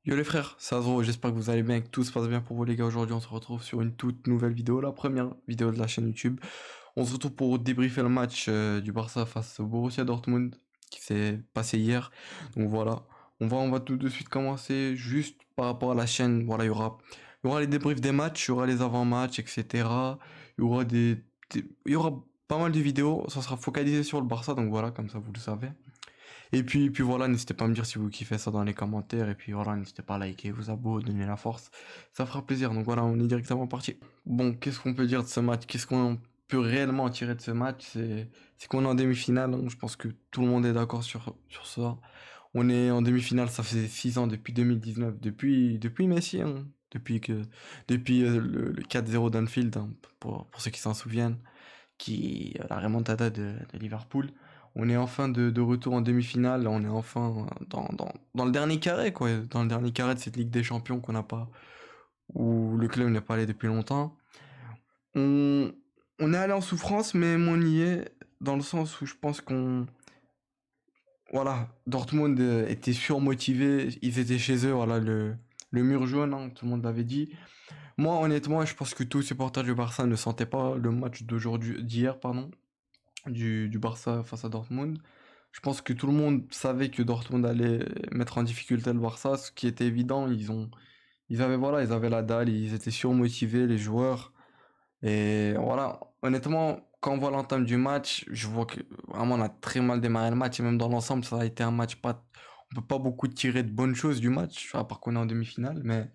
Yo les frères, c'est Azro, j'espère que vous allez bien et que tout se passe bien pour vous les gars. Aujourd'hui on se retrouve sur une toute nouvelle vidéo, la première vidéo de la chaîne YouTube. On se retrouve pour débriefer le match du Barça face au Borussia Dortmund qui s'est passé hier. Donc voilà, on va tout de suite commencer juste par rapport à la chaîne. Voilà, il y aura les débriefs des matchs, il y aura les avant-matchs, etc. Il y aura pas mal de vidéos, ça sera focalisé sur le Barça, donc voilà, comme ça vous le savez. Et puis voilà, n'hésitez pas à me dire si vous kiffez ça dans les commentaires. Et puis voilà, n'hésitez pas à liker, vous abonner, donner la force. Ça fera plaisir. Donc voilà, on est directement parti. Bon, qu'est-ce qu'on peut dire de ce match? Qu'est-ce qu'on peut réellement en tirer de ce match? C'est qu'on est en demi-finale, hein. Je pense que tout le monde est d'accord sur ça. On est en demi-finale, ça fait 6 ans depuis 2019, depuis Messi, hein. Depuis le 4-0 d'Anfield, hein, pour ceux qui s'en souviennent, la remontada de Liverpool. On est enfin de retour en demi-finale, on est enfin dans le dernier carré, quoi, dans le dernier carré de cette Ligue des Champions qu'on n'a pas, où le club n'est pas allé depuis longtemps. On, on est allé en souffrance, mais on y est, dans le sens où je pense voilà, Dortmund était surmotivé, ils étaient chez eux, voilà, le mur jaune, hein, tout le monde l'avait dit. Moi, honnêtement, je pense que tous les supporters du Barça ne sentaient pas le match d'hier, pardon, du Barça face à Dortmund. Je pense que tout le monde savait que Dortmund allait mettre en difficulté le Barça, ce qui était évident. Ils avaient la dalle, ils étaient surmotivés, les joueurs. Et voilà, honnêtement, quand on voit l'entame du match, je vois que vraiment on a très mal démarré le match. Et même dans l'ensemble, ça a été un match pas. On peut pas beaucoup tirer de bonnes choses du match, à part qu'on est en demi-finale, mais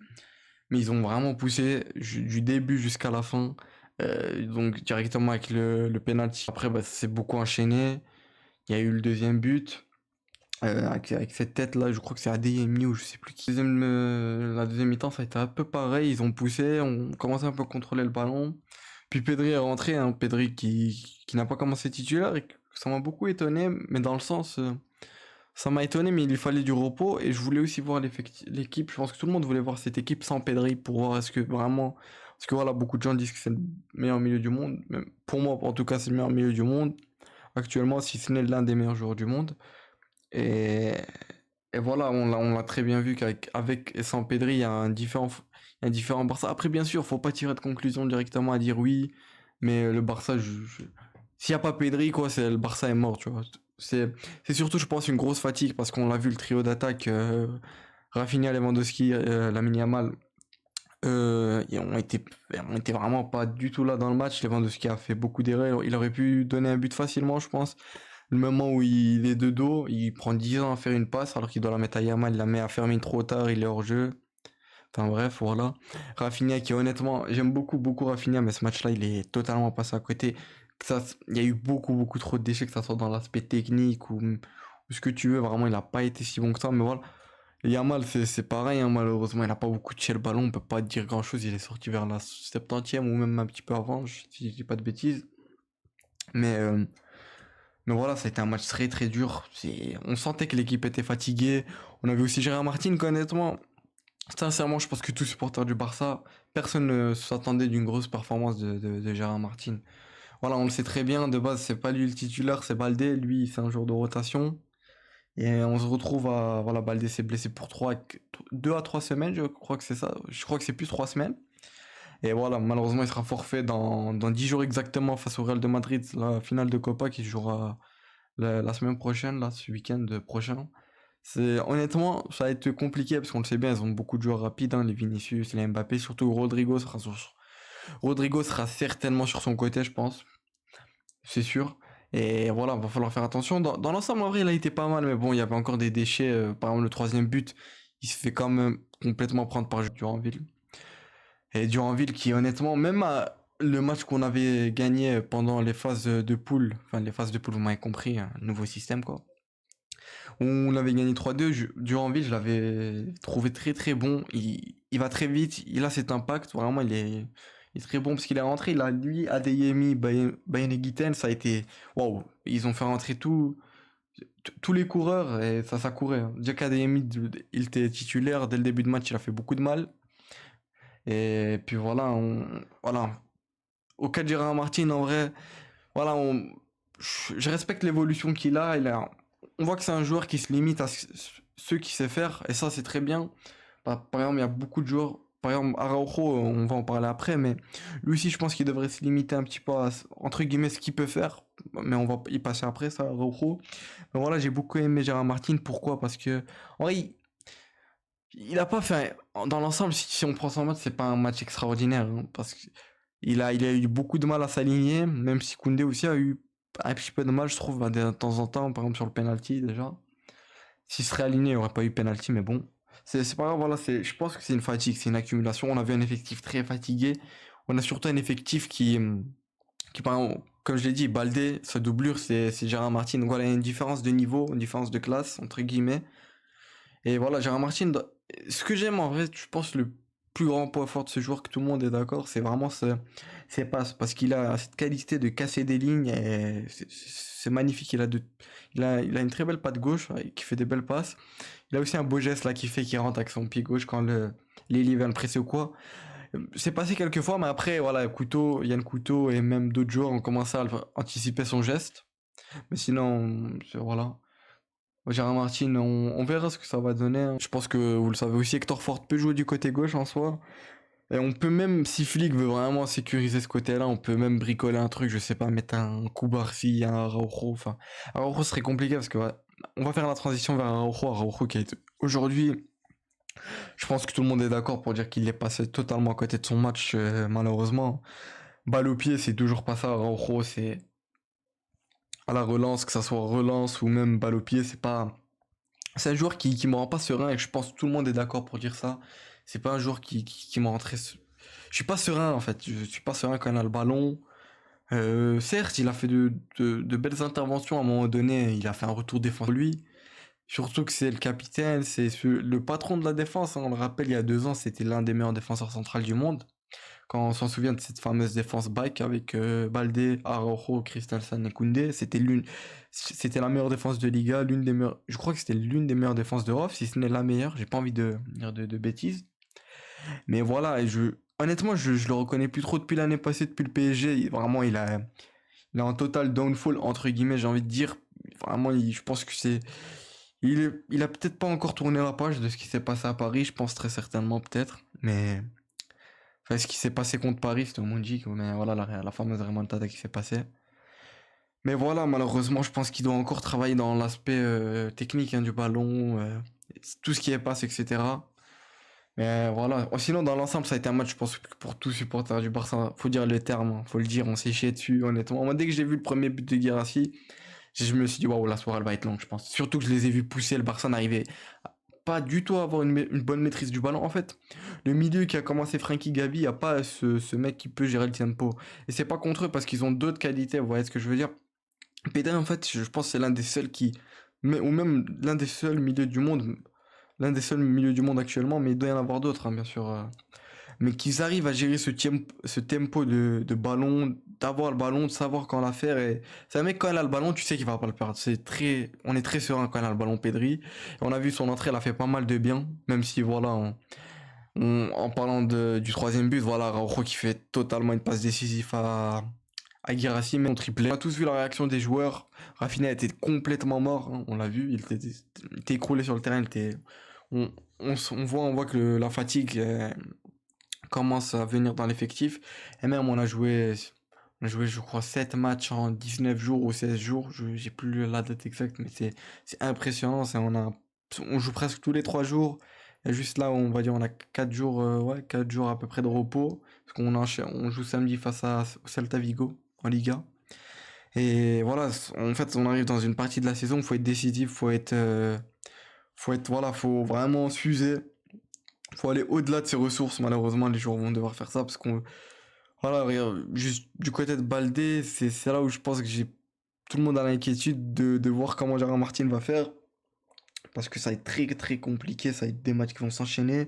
ils ont vraiment poussé du début jusqu'à la fin. Donc directement avec le penalty. Après, bah, c'est beaucoup enchaîné. Il y a eu le deuxième but. Avec cette tête-là, je crois que c'est Adeyemi ou je sais plus qui. La deuxième mi-temps, ça a été un peu pareil. Ils ont poussé, on commençait un peu à contrôler le ballon. Puis Pedri est rentré, hein, Pedri qui n'a pas commencé titulaire. Et ça m'a beaucoup étonné, mais dans le sens. Ça m'a étonné, mais il lui fallait du repos. Et je voulais aussi voir l'équipe. Je pense que tout le monde voulait voir cette équipe sans Pedri pour voir est-ce que vraiment. Parce que voilà, beaucoup de gens disent que c'est le meilleur milieu du monde. Même pour moi, en tout cas, c'est le meilleur milieu du monde. Actuellement, si ce n'est l'un des meilleurs joueurs du monde. Et, et voilà, on l'a très bien vu qu'avec et sans Pedri, il y a un différent Barça. Après, bien sûr, faut pas tirer de conclusion directement à dire oui, mais le Barça, s'il n'y a pas Pedri, quoi, le Barça est mort, tu vois. C'est surtout, je pense, une grosse fatigue parce qu'on l'a vu, le trio d'attaque, Rafinha, Lewandowski, Lamine Yamal, ils ont été vraiment pas du tout là dans le match. Lewandowski a fait beaucoup d'erreurs. Il aurait pu donner un but facilement, je pense. Le moment où il est de dos, il prend 10 ans à faire une passe alors qu'il doit la mettre à Yamal, il la met à Fermin trop tard, il est hors jeu. Enfin bref, voilà. Rafinha qui honnêtement, j'aime beaucoup beaucoup Rafinha, mais ce match-là, il est totalement passé à côté. Il y a eu beaucoup beaucoup trop de déchets, que ça soit dans l'aspect technique ou ce que tu veux, vraiment, il n'a pas été si bon que ça, mais voilà. Et Yamal, c'est pareil, hein, malheureusement, il n'a pas beaucoup touché le ballon, on peut pas dire grand-chose, il est sorti vers la 70e ou même un petit peu avant, si je dis pas de bêtises. Mais, euh, mais voilà, ça a été un match très très dur. On sentait que l'équipe était fatiguée. On avait aussi Gérard Martin, honnêtement. Sincèrement, je pense que tous supporters du Barça, personne ne s'attendait d'une grosse performance de Gérard Martin. Voilà, on le sait très bien, de base, c'est pas lui le titulaire, c'est Baldé. Lui, c'est un jour de rotation. Et on se retrouve à. Voilà, Baldé s'est blessé pour 2 à 3 semaines, je crois que c'est ça. Je crois que c'est plus 3 semaines. Et voilà, malheureusement, il sera forfait dans 10 jours exactement face au Real de Madrid, la finale de Copa qui jouera la semaine prochaine, là, ce week-end prochain. Honnêtement, ça va être compliqué parce qu'on le sait bien, ils ont beaucoup de joueurs rapides, hein, les Vinicius, les Mbappé, surtout Rodrigo sera certainement sur son côté, je pense, c'est sûr. Et voilà, va falloir faire attention. Dans l'ensemble, en vrai, il a été pas mal, mais bon, il y avait encore des déchets. Par exemple, le troisième but, il se fait quand même complètement prendre par Duranville. Et Duranville qui, honnêtement, le match qu'on avait gagné pendant les phases de poule, enfin les phases de poule, vous m'avez compris, un nouveau système, quoi. On avait gagné 3-2. Duranville, je l'avais trouvé très très bon. Il va très vite, il a cet impact. Vraiment, il est très bon parce qu'il est rentré. Il a lui, Adeyemi, Bayern ça a été. Waouh! Ils ont fait rentrer tous les coureurs et ça courait, hein. Déjà qu'Adeyemi, il était titulaire dès le début de match, il a fait beaucoup de mal. Et puis voilà, voilà. Au cas de Gérard Martin, en vrai, voilà, je respecte l'évolution qu'il a. On voit que c'est un joueur qui se limite à ce qu'il sait faire, et ça c'est très bien, Par exemple, il y a beaucoup de joueurs. Par exemple, Araujo, on va en parler après, mais lui aussi, je pense qu'il devrait se limiter un petit peu à, entre guillemets, ce qu'il peut faire. Mais on va y passer après, ça, Araujo. Mais voilà, j'ai beaucoup aimé Gérard Martin. Pourquoi? Parce que, en vrai, il a pas fait. Dans l'ensemble, si on prend son match, c'est pas un match extraordinaire, hein, parce que il a eu beaucoup de mal à s'aligner, même si Koundé aussi a eu un petit peu de mal, je trouve, bah, de temps en temps, par exemple sur le penalty déjà. S'il serait aligné, il n'y aurait pas eu penalty, mais bon. C'est pas grave, voilà, je pense que c'est une fatigue, c'est une accumulation. On avait un effectif très fatigué. On a surtout un effectif qui par exemple, comme je l'ai dit, Baldé, sa doublure, c'est Gérard Martin. Donc voilà, il y a une différence de niveau, une différence de classe, entre guillemets. Et voilà, Gérard Martin, ce que j'aime en vrai, je pense le plus grand point fort de ce joueur, que tout le monde est d'accord, c'est vraiment ses passes. Parce qu'il a cette qualité de casser des lignes et c'est magnifique. Il a une très belle patte gauche qui fait des belles passes. Il a aussi un beau geste là qui fait qu'il rentre avec son pied gauche quand l'ailier vient le presser ou quoi. C'est passé quelques fois, mais après, voilà, Yann Couteau et même d'autres joueurs ont commencé à anticiper son geste. Mais sinon, voilà. Gérard Martin, on verra ce que ça va donner, hein. Je pense que vous le savez aussi, Hector Ford peut jouer du côté gauche en soi. Et on peut même, si Flick veut vraiment sécuriser ce côté-là, on peut même bricoler un truc, je sais pas, mettre un Koubarsi, un Araujo. Enfin, Araujo serait compliqué parce que ouais, on va faire la transition vers Araujo qui est aujourd'hui, je pense que tout le monde est d'accord pour dire qu'il est passé totalement à côté de son match, malheureusement. Balle au pied, c'est toujours pas ça. Araujo, c'est à la relance, que ça soit relance ou même balle au pied, c'est pas. C'est un joueur qui me rend pas serein et je pense que tout le monde est d'accord pour dire ça. C'est pas un joueur qui me rend très. Je suis pas serein en fait. Je suis pas serein quand il a le ballon. Certes, il a fait de belles interventions à un moment donné. Il a fait un retour défensif lui. Surtout que c'est le capitaine, le patron de la défense, hein. On le rappelle, il y a 2 ans, c'était l'un des meilleurs défenseurs centrales du monde. Quand on s'en souvient de cette fameuse défense back avec Baldé, Araujo, Christensen et Koundé, c'était la meilleure défense de Liga, l'une des meilleures, je crois que c'était l'une des meilleures défenses d'Europe, si ce n'est la meilleure. J'ai pas envie de dire de bêtises, mais voilà. Honnêtement, je le reconnais plus trop depuis l'année passée, depuis le PSG. Vraiment, il a un total downfall entre guillemets, j'ai envie de dire. Vraiment, je pense que il a peut-être pas encore tourné la page de ce qui s'est passé à Paris. Je pense très certainement peut-être, mais. Enfin, ce qui s'est passé contre Paris, c'était au Mondi, mais voilà, la fameuse remontada qui s'est passée. Mais voilà, malheureusement, je pense qu'il doit encore travailler dans l'aspect technique, hein, du ballon, tout ce qui est passe, etc. Mais voilà. Sinon, dans l'ensemble, ça a été un match, je pense, pour tous supporters du Barça. Faut dire le terme, hein, faut le dire, on s'est chié dessus, honnêtement. Moi, dès que j'ai vu le premier but de Guirassy, je me suis dit, waouh, la soirée, elle va être longue, je pense. Surtout que je les ai vus pousser, le Barça n'arrivait pas du tout à avoir une bonne maîtrise du ballon. En fait, le milieu qui a commencé Frankie Gavi, il n'y a pas ce mec qui peut gérer le tempo. Et c'est pas contre eux parce qu'ils ont d'autres qualités, vous voyez ce que je veux dire. Pedri, en fait, je pense que c'est l'un des seuls ou même l'un des seuls milieux du monde, l'un des seuls milieux du monde actuellement, mais il doit y en avoir d'autres, hein, bien sûr. Mais qu'ils arrivent à gérer ce tempo de ballon, d'avoir le ballon, de savoir quand la faire. Et c'est un mec, quand il a le ballon, tu sais qu'il va pas le perdre. On est très serein quand il a le ballon, Pedri. Et on a vu son entrée, elle a fait pas mal de bien, même si voilà, en parlant du troisième but, voilà, Araujo qui fait totalement une passe décisive à Guirassy, mais on triplé. On a tous vu la réaction des joueurs. Rafinha était complètement mort, hein, on l'a vu, il était écroulé sur le terrain. On, on voit que la fatigue commence à venir dans l'effectif. Et même, on a joué, je crois, 7 matchs en 19 jours ou 16 jours. J'ai plus la date exacte, mais c'est impressionnant. On joue presque tous les 3 jours. Et juste là, on va dire, on a 4 jours, ouais, 4 jours à peu près de repos. Parce on joue samedi face au Celta Vigo en Liga. Et voilà, en fait, on arrive dans une partie de la saison, il faut être décisif, voilà, faut vraiment s'user. Faut aller au-delà de ses ressources. Malheureusement, les joueurs vont devoir faire ça parce qu'on. Voilà, regarde, juste du côté de Baldé, c'est là où je pense que tout le monde a l'inquiétude de voir comment Gérard Martin va faire. Parce que ça va être très très compliqué, ça va être des matchs qui vont s'enchaîner.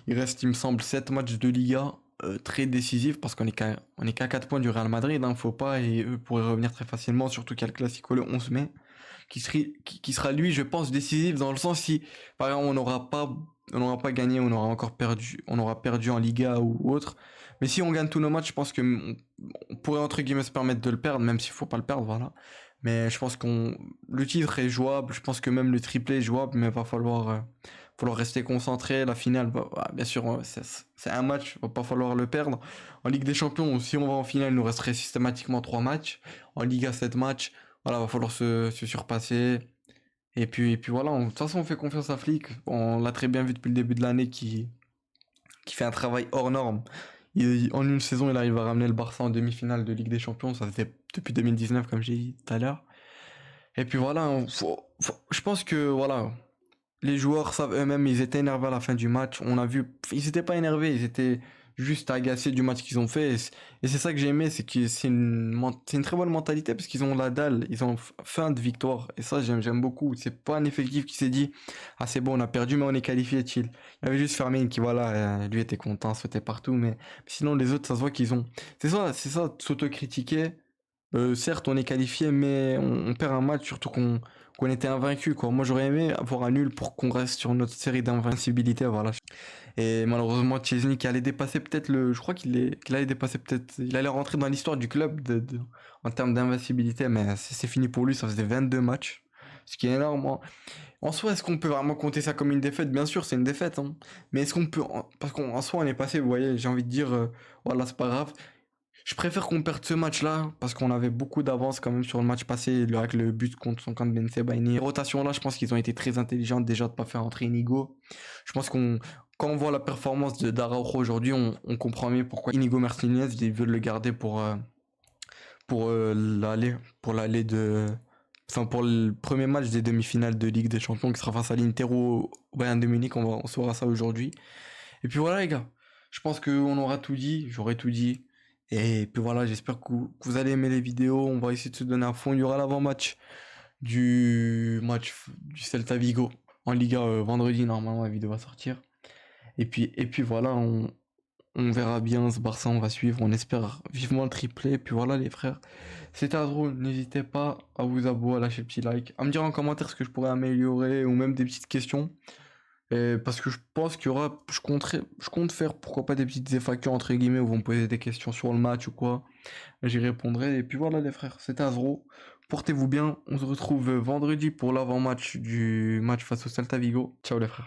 Il reste, il me semble, 7 matchs de Liga très décisifs parce qu'on est qu'à 4 points du Real Madrid, hein, faut pas, et eux pourraient revenir très facilement, surtout qu'il y a le Classico le 11 mai qui sera lui, je pense, décisif dans le sens si, par exemple, on n'aura pas gagné, on aura encore perdu, on aura perdu en Liga ou autre. Mais si on gagne tous nos matchs, je pense que on pourrait entre guillemets se permettre de le perdre, même s'il faut pas le perdre, voilà. Mais je pense le titre est jouable. Je pense que même le triplé est jouable, mais falloir rester concentré. La finale, bien sûr, c'est un match, va pas falloir le perdre. En Ligue des Champions, si on va en finale, il nous resterait systématiquement 3 matchs. En Liga, 7 matchs. Voilà, va falloir se surpasser. Et puis voilà, de toute façon, on fait confiance à Flick. On l'a très bien vu depuis le début de l'année qui fait un travail hors norme. En une saison, il arrive à ramener le Barça en demi-finale de Ligue des Champions. Ça fait depuis 2019, comme j'ai dit tout à l'heure. Et puis voilà, je pense que voilà, les joueurs savent eux-mêmes, ils étaient énervés à la fin du match. On a vu, ils n'étaient pas énervés, ils étaient juste agacés du match qu'ils ont fait. Et c'est ça que j'ai aimé, c'est que c'est une très bonne mentalité parce qu'ils ont la dalle, ils ont faim de victoire. Et ça, j'aime beaucoup. C'est pas un effectif qui s'est dit, ah c'est bon, on a perdu, mais on est qualifié, chill. Il y avait juste Fermin qui, voilà, lui était content, sautait partout. Mais sinon, les autres, ça se voit qu'ils ont. C'est ça, de s'autocritiquer. Certes, on est qualifié, mais on perd un match, surtout qu'on était invaincu, quoi. Moi, j'aurais aimé avoir un nul pour qu'on reste sur notre série d'invincibilité, voilà. Et malheureusement, Chesney qui allait dépasser peut-être je crois qu'il allait dépasser peut-être, il allait rentrer dans l'histoire du club en termes d'invincibilité, mais c'est fini pour lui, ça faisait 22 matchs, ce qui est énorme, hein. En soi, est-ce qu'on peut vraiment compter ça comme une défaite? Bien sûr, c'est une défaite, hein. Mais est-ce qu'on peut, parce qu'en soi, on est passé, vous voyez, j'ai envie de dire, voilà, c'est pas grave. Je préfère qu'on perde ce match-là parce qu'on avait beaucoup d'avance quand même sur le match passé avec le but contre son camp de Bensebaini. Les rotations-là, je pense qu'ils ont été très intelligents déjà de ne pas faire entrer Inigo. Je pense quand on voit la performance d'Araujo aujourd'hui, on comprend mieux pourquoi Inigo Martinez, ils veulent le garder pour l'aller enfin pour le premier match des demi-finales de Ligue des Champions qui sera face à l'Inter ou au Bayern de Munich. On saura ça aujourd'hui. Et puis voilà les gars, je pense qu'on aura tout dit, j'aurai tout dit. Et puis voilà, j'espère que vous allez aimer les vidéos, on va essayer de se donner à fond. Il y aura l'avant-match du Celta Vigo en Liga vendredi, normalement la vidéo va sortir. Et puis voilà, on verra bien ce Barça, on va suivre, on espère vivement le triplé. Et puis voilà les frères, c'était Adro, n'hésitez pas à vous abonner, à lâcher le petit like, à me dire en commentaire ce que je pourrais améliorer ou même des petites questions. Parce que je pense qu'il y aura, je compte faire pourquoi pas des petites FAQ entre guillemets où vous me posez des questions sur le match ou quoi. J'y répondrai. Et puis voilà les frères, c'était Azro. Portez-vous bien. On se retrouve vendredi pour l'avant-match du match face au Celta Vigo. Ciao les frères.